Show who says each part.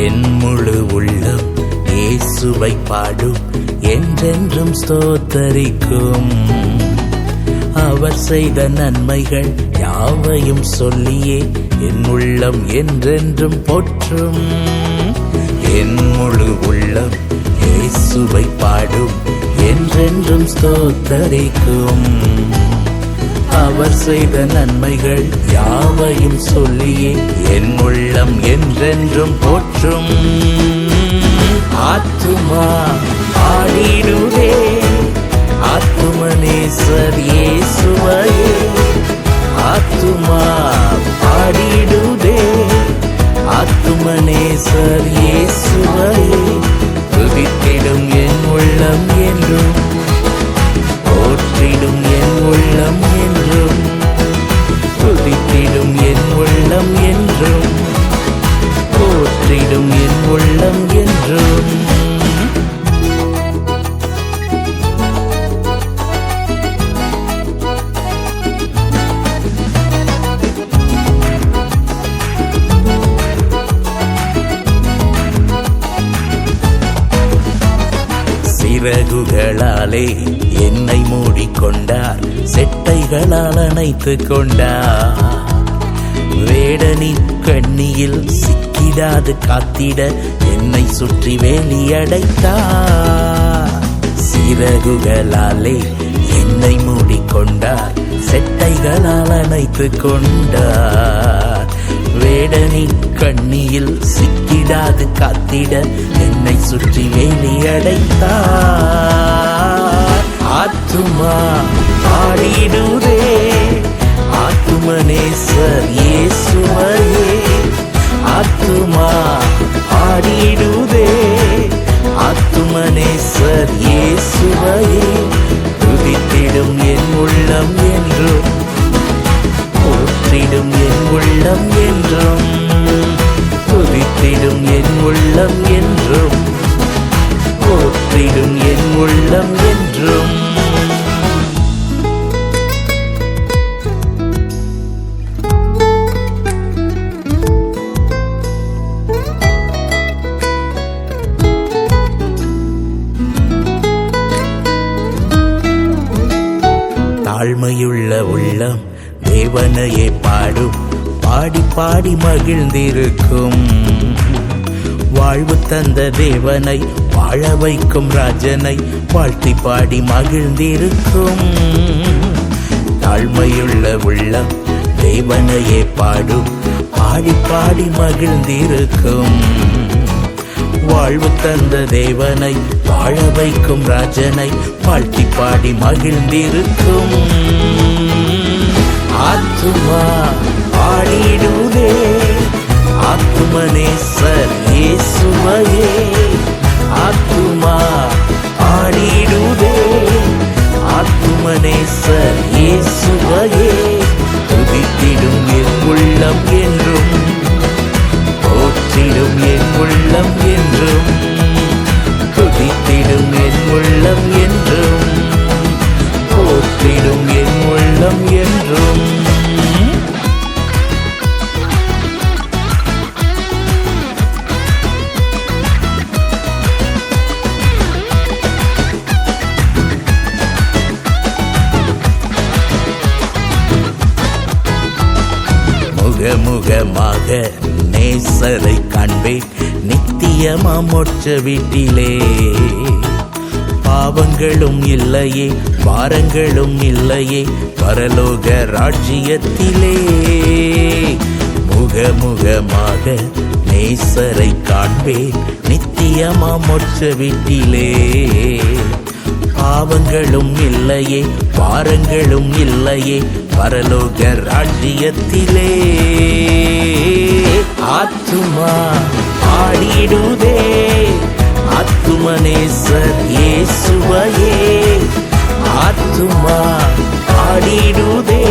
Speaker 1: என் முழு உள்ளம் இயேசுவை பாடும், என்றென்றும் ஸ்தோத்தரிக்கும். அவர் செய்த நன்மைகள் யாவையும் சொல்லியே என் உள்ளம் என்றென்றும் போற்றும். என் முழு உள்ளம் இயேசுவை பாடும், என்றென்றும் ஸ்தோத்தரிக்கும். அவர் செய்த நன்மைகள் யாவையும் சொல்லியே என் உள்ளம் என்றென்றும் போற்றும். ஆத்துமா பாடிடுவே ஆத்துமனேசர் இயேசுவையே. ஆத்துமா பாடிடுவே ஆத்துமனேசர் இயேசுவையே. துதித்திடும் என் உள்ளம் என்றும், போற்றிடும் என் உள்ளம் என்றும், துதித்திடும் என் உள்ளம் என்றும், போற்றிடும் என் உள்ளம் என்றும். சிறகுகளாலே என்னை மூடிக்கொண்டார், செட்டைகளால் அணைத்துக் கொண்டார். வேடனின் கண்ணியில் சிக்கிடாது காத்திட என்னை சுற்றி வேலியடைத்தார். சிறகுகளாலே என்னை மூடிக்கொண்டார், செட்டைகளால் அணைத்துக் கொண்டார். வேடனின் கண்ணியில் சிக்கிடாது காத்திட என்னை சுற்றி வேலியடைத்தார். ஆத்துமா பாடிடுதே ஆத்துமனேசர் இயேசுவையே. ஆத்துமா பாடிடுதே ஆத்துமனேசர் இயேசுவையே. துதித்திடும் என் உள்ளம் என்றும், போற்றிடும் என் உள்ளம் என்றும், துதித்திடும் என் உள்ளம் என்றும், போற்றிடும் என் உள்ளம் என்றும். தாழ்மையுள்ள உள்ளம் தேவனையே பாடும், பாடி பாடி மகிழ்ந்திருக்கும். வாழ்வு தந்த தேவனை, வாழ வைக்கும் ராஜனை வாழ்த்தி பாடி மகிழ்ந்திருக்கும். தாழ்மையுள்ள உள்ளம் தேவனையே பாடும், பாடி பாடி மகிழ்ந்திருக்கும். வாழ்வு தந்த தேவனை, வாழ வைக்கும் ராஜனை வாழ்த்தி பாடி மகிழ்ந்திருக்கும். ஆத்துமா பாடிடுதே ஆத்துமனேசர் இயேசுவையே. ஆத்துமா பாடிடுதே ஆத்துமனேசர் இயேசுவையே. துதித்திடும் என் உள்ளம் என்றும், போற்றிடும் என் உள்ளம் என்றும், துதித்திடும் என் உள்ளம் என்றும், போற்றிடும் என் உள்ளம் என்றும். முகமுகமாக நேசரை காண்பேன், நித்தியமா மோட்ச வீட்டிலே. பாவங்களும் இல்லையே, பாரங்களும் இல்லையே, பரலோக ராஜ்யத்திலே. முகமுகமாக நேசரை காண்பேன், நித்தியமா மோட்ச வீட்டிலே. பாவங்களும் இல்லையே, பாரங்களும் இல்லையே, பரலோக ராஜ்யத்திலே. ஆத்துமா பாடிடுதே ஆத்துமனேசர் இயேசுவையே. ஆத்துமா பாடிடுதே